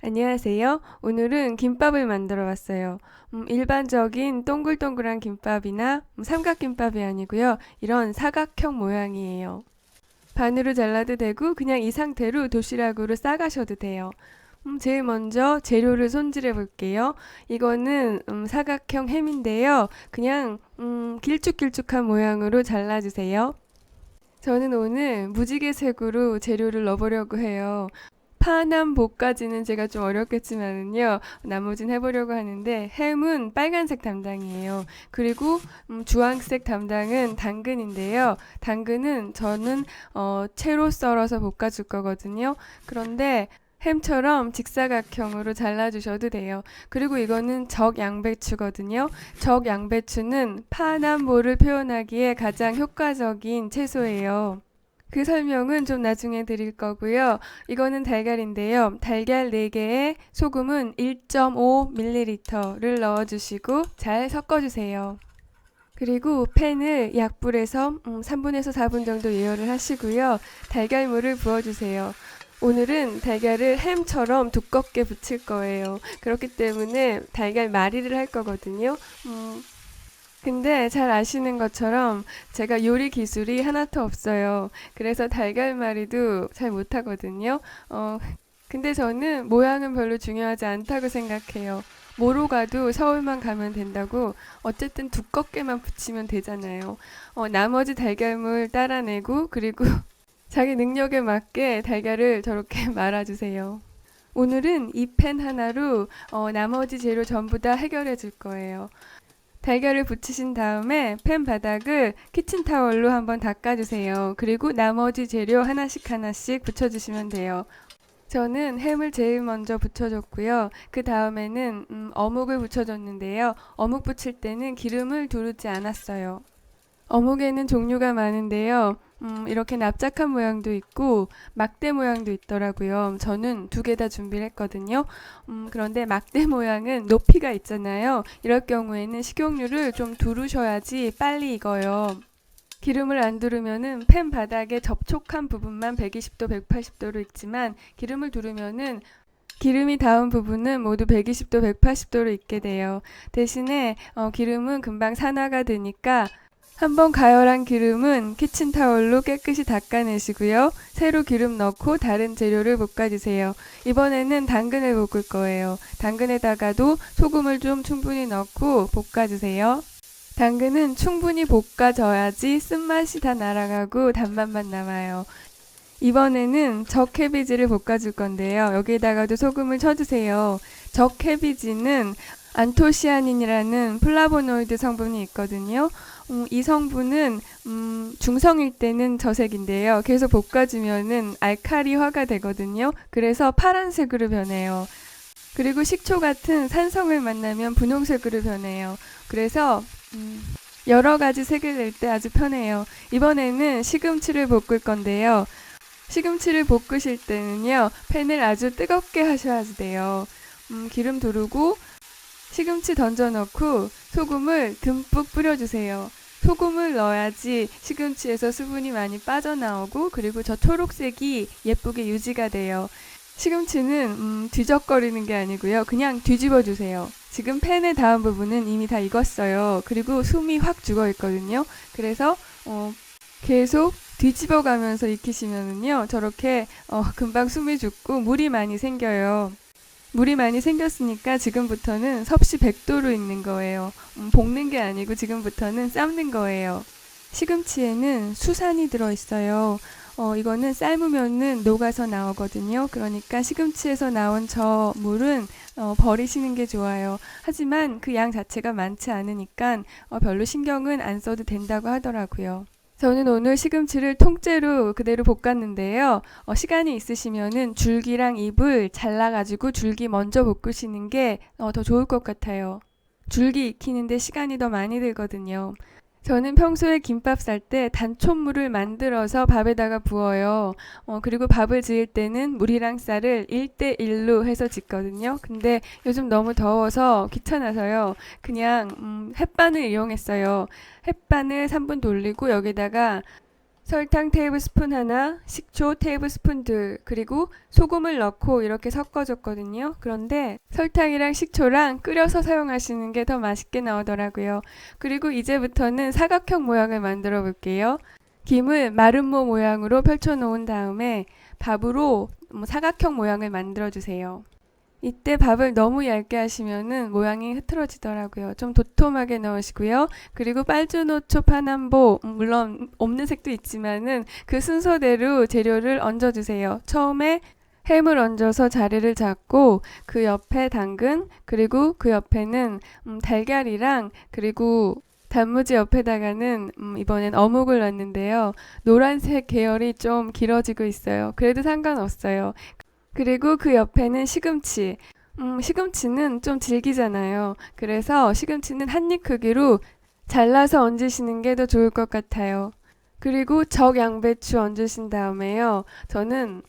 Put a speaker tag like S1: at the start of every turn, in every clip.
S1: 안녕하세요. 오늘은 김밥을 만들어 봤어요. 일반적인 동글동글한 김밥이나 삼각김밥이 아니고요. 이런 사각형 모양이에요. 반으로 잘라도 되고 그냥 이 상태로 도시락으로 싸가셔도 돼요. 제일 먼저 재료를 손질해 볼게요. 이거는 사각형 햄인데요. 그냥 길쭉길쭉한 모양으로 잘라주세요. 저는 오늘 무지개색으로 재료를 넣어보려고 해요. 파남 볶아지는 제가 좀 어렵겠지만은요, 나머진 해보려고 하는데, 햄은 빨간색 담당이에요. 그리고 주황색 담당은 당근인데요. 당근은 저는 채로 썰어서 볶아줄 거거든요. 그런데 햄처럼 직사각형으로 잘라주셔도 돼요. 그리고 이거는 적양배추거든요. 적양배추는 파남보를 표현하기에 가장 효과적인 채소예요. 그 설명은 좀 나중에 드릴 거고요. 이거는 달걀인데요. 달걀 4개에 소금은 1.5ml를 넣어주시고 잘 섞어주세요. 그리고 팬을 약불에서 3분에서 4분 정도 예열을 하시고요. 달걀물을 부어주세요. 오늘은 달걀을 햄처럼 두껍게 부칠 거예요. 그렇기 때문에 달걀 말이를 할 거거든요. 근데 잘 아시는 것처럼 제가 요리 기술이 하나도 없어요. 그래서 달걀말이도 잘 못하거든요. 근데 저는 모양은 별로 중요하지 않다고 생각해요. 뭐로 가도 서울만 가면 된다고 어쨌든 두껍게만 붙이면 되잖아요. 나머지 달걀물 따라내고 그리고 자기 능력에 맞게 달걀을 저렇게 말아주세요. 오늘은 이 팬 하나로 나머지 재료 전부 다 해결해 줄 거예요. 달걀을 붙이신 다음에 팬 바닥을 키친타월로 한번 닦아주세요. 그리고 나머지 재료 하나씩 하나씩 붙여주시면 돼요. 저는 햄을 제일 먼저 붙여줬고요. 그 다음에는 어묵을 붙여줬는데요. 어묵 붙일 때는 기름을 두르지 않았어요. 어묵에는 종류가 많은데요. 이렇게 납작한 모양도 있고 막대 모양도 있더라고요. 저는 2개 다 준비를 했거든요. 그런데 막대 모양은 높이가 있잖아요. 이럴 경우에는 식용유를 좀 두르셔야지 빨리 익어요. 기름을 안 두르면은 팬 바닥에 접촉한 부분만 120도, 180도로 익지만 기름을 두르면은 기름이 닿은 부분은 모두 120도, 180도로 익게 돼요. 대신에 기름은 금방 산화가 되니까 한번 가열한 기름은 키친타월로 깨끗이 닦아내시고요. 새로 기름 넣고 다른 재료를 볶아주세요. 이번에는 당근을 볶을 거예요. 당근에다가도 소금을 좀 충분히 넣고 볶아주세요. 당근은 충분히 볶아져야지 쓴맛이 다 날아가고 단맛만 남아요. 이번에는 적 캐비지를 볶아줄 건데요. 여기에다가도 소금을 쳐주세요. 적 캐비지는 안토시아닌이라는 플라보노이드 성분이 있거든요. 이 성분은 중성일 때는 저색인데요. 계속 볶아주면은 알칼리화가 되거든요. 그래서 파란색으로 변해요. 그리고 식초 같은 산성을 만나면 분홍색으로 변해요. 그래서 여러 가지 색을 낼 때 아주 편해요. 이번에는 시금치를 볶을 건데요. 시금치를 볶으실 때는요, 팬을 아주 뜨겁게 하셔야 돼요. 기름 두르고 시금치 던져 넣고 소금을 듬뿍 뿌려주세요. 소금을 넣어야지 시금치에서 수분이 많이 빠져나오고 그리고 저 초록색이 예쁘게 유지가 돼요. 시금치는 뒤적거리는 게 아니고요. 그냥 뒤집어 주세요. 지금 팬에 닿은 부분은 이미 다 익었어요. 그리고 숨이 확 죽어 있거든요. 그래서 계속 뒤집어 가면서 익히시면은요. 저렇게 금방 숨이 죽고 물이 많이 생겨요. 물이 많이 생겼으니까 지금부터는 섭씨 100도로 익는 거예요. 볶는 게 아니고 지금부터는 삶는 거예요. 시금치에는 수산이 들어있어요. 이거는 삶으면은 녹아서 나오거든요. 그러니까 시금치에서 나온 저 물은 버리시는 게 좋아요. 하지만 그 양 자체가 많지 않으니까 별로 신경은 안 써도 된다고 하더라고요. 저는 오늘 시금치를 통째로 그대로 볶았는데요. 시간이 있으시면은 줄기랑 잎을 잘라가지고 줄기 먼저 볶으시는 게 더 좋을 것 같아요. 줄기 익히는데 시간이 더 많이 들거든요. 저는 평소에 김밥 쌀 때 단촛물을 만들어서 밥에다가 부어요. 그리고 밥을 지을 때는 물이랑 쌀을 1대1로 해서 짓거든요. 근데 요즘 너무 더워서 귀찮아서요. 그냥 햇반을 이용했어요. 햇반을 3분 돌리고 여기다가 설탕 테이블스푼 하나, 식초 테이블스푼 둘, 그리고 소금을 넣고 이렇게 섞어줬거든요. 그런데 설탕이랑 식초랑 끓여서 사용하시는 게 더 맛있게 나오더라고요. 그리고 이제부터는 사각형 모양을 만들어 볼게요. 김을 마름모 모양으로 펼쳐 놓은 다음에 밥으로 사각형 모양을 만들어 주세요. 이때 밥을 너무 얇게 하시면은 모양이 흐트러지더라고요. 좀 도톰하게 넣으시고요. 그리고 빨주노초 파남보, 물론 없는 색도 있지만은 그 순서대로 재료를 얹어주세요. 처음에 햄을 얹어서 자리를 잡고 그 옆에 당근, 그리고 그 옆에는 달걀이랑 그리고 단무지 옆에다가는 이번엔 어묵을 넣었는데요. 노란색 계열이 좀 길어지고 있어요. 그래도 상관없어요. 그리고 그 옆에는 시금치. 시금치는 좀 질기잖아요. 그래서 시금치는 한입 크기로 잘라서 얹으시는 게 더 좋을 것 같아요. 그리고 적양배추 얹으신 다음에요. 저는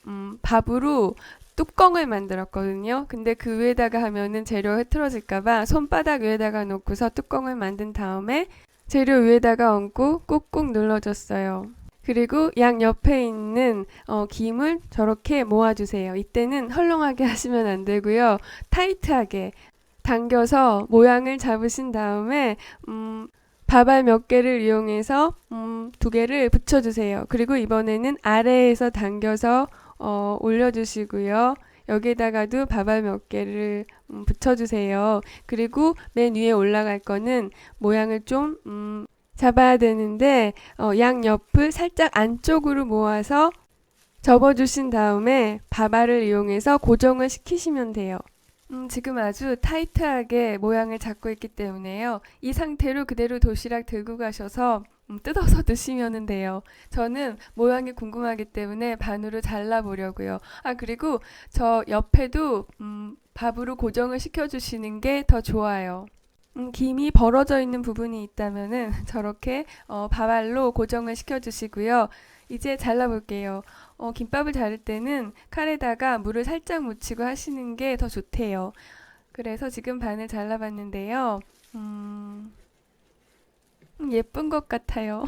S1: 밥으로 뚜껑을 만들었거든요. 근데 그 위에다가 하면은 재료 흐트러질까봐 손바닥 위에다가 놓고서 뚜껑을 만든 다음에 재료 위에다가 얹고 꾹꾹 눌러줬어요. 그리고 양 옆에 있는 김을 저렇게 모아주세요. 이때는 헐렁하게 하시면 안 되고요. 타이트하게 당겨서 모양을 잡으신 다음에 밥알 몇 개를 이용해서 두 개를 붙여주세요. 그리고 이번에는 아래에서 당겨서 올려주시고요. 여기에다가도 밥알 몇 개를 붙여주세요. 그리고 맨 위에 올라갈 거는 모양을 좀 잡아야 되는데 양 옆을 살짝 안쪽으로 모아서 접어주신 다음에 밥알을 이용해서 고정을 시키시면 돼요. 지금 아주 타이트하게 모양을 잡고 있기 때문에요. 이 상태로 그대로 도시락 들고 가셔서 뜯어서 드시면 돼요. 저는 모양이 궁금하기 때문에 반으로 잘라보려고요. 그리고 저 옆에도 밥으로 고정을 시켜주시는 게 더 좋아요. 김이 벌어져 있는 부분이 있다면은 저렇게 밥알로 고정을 시켜주시고요. 이제 잘라볼게요. 김밥을 자를 때는 칼에다가 물을 살짝 묻히고 하시는 게 더 좋대요. 그래서 지금 반을 잘라봤는데요. 예쁜 것 같아요.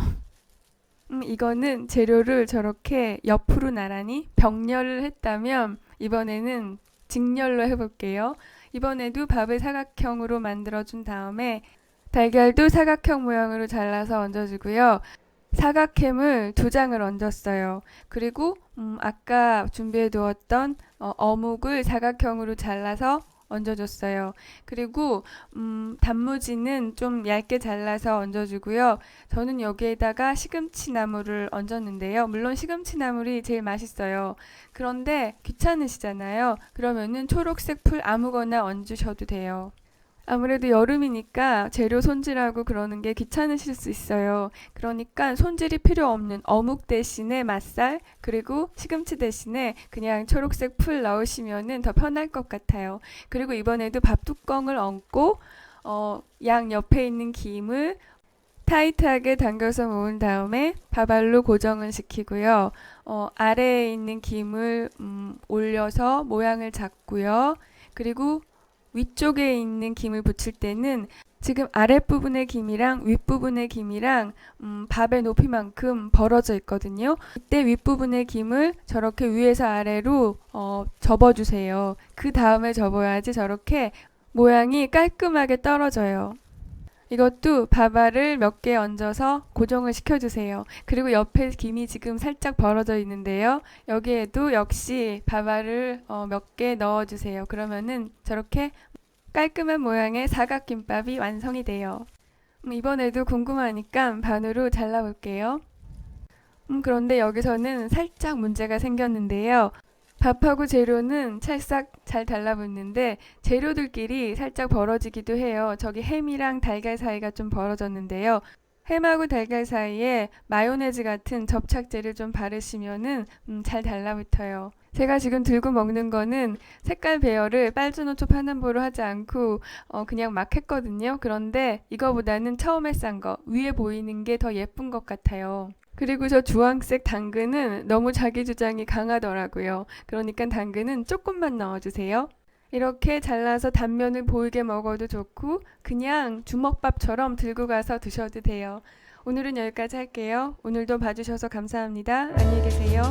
S1: 이거는 재료를 저렇게 옆으로 나란히 병렬을 했다면 이번에는 직렬로 해볼게요. 이번에도 밥을 사각형으로 만들어준 다음에 달걀도 사각형 모양으로 잘라서 얹어주고요. 사각햄을 두 장을 얹었어요. 그리고 아까 준비해 두었던 어묵을 사각형으로 잘라서 얹어줬어요. 그리고 단무지는 좀 얇게 잘라서 얹어주고요. 저는 여기에다가 시금치 나물을 얹었는데요. 물론 시금치 나물이 제일 맛있어요. 그런데 귀찮으시잖아요. 그러면은 초록색 풀 아무거나 얹으셔도 돼요. 아무래도 여름이니까 재료 손질하고 그러는 게 귀찮으실 수 있어요. 그러니까 손질이 필요 없는 어묵 대신에 맛살, 그리고 시금치 대신에 그냥 초록색 풀 넣으시면은 더 편할 것 같아요. 그리고 이번에도 밥 뚜껑을 얹고 양 옆에 있는 김을 타이트하게 당겨서 모은 다음에 밥알로 고정을 시키고요. 아래에 있는 김을 올려서 모양을 잡고요. 그리고 위쪽에 있는 김을 붙일 때는 지금 아랫부분의 김이랑 윗부분의 김이랑 밥의 높이만큼 벌어져 있거든요. 이때 윗부분의 김을 저렇게 위에서 아래로 접어주세요. 그 다음에 접어야지 저렇게 모양이 깔끔하게 떨어져요. 이것도 밥알을 몇 개 얹어서 고정을 시켜주세요. 그리고 옆에 김이 지금 살짝 벌어져 있는데요. 여기에도 역시 밥알을 몇 개 넣어주세요. 그러면은 저렇게 깔끔한 모양의 사각김밥이 완성이 돼요. 이번에도 궁금하니까 반으로 잘라볼게요. 그런데 여기서는 살짝 문제가 생겼는데요. 밥하고 재료는 찰싹 잘 달라붙는데 재료들끼리 살짝 벌어지기도 해요. 저기 햄이랑 달걀 사이가 좀 벌어졌는데요. 햄하고 달걀 사이에 마요네즈 같은 접착제를 좀 바르시면은 잘 달라붙어요. 제가 지금 들고 먹는 거는 색깔 배열을 빨주노초 파남보로 하지 않고 그냥 막 했거든요. 그런데 이거보다는 처음에 싼 거 위에 보이는 게 더 예쁜 것 같아요. 그리고 저 주황색 당근은 너무 자기 주장이 강하더라고요. 그러니까 당근은 조금만 넣어주세요. 이렇게 잘라서 단면을 보이게 먹어도 좋고 그냥 주먹밥처럼 들고 가서 드셔도 돼요. 오늘은 여기까지 할게요. 오늘도 봐주셔서 감사합니다. 안녕히 계세요.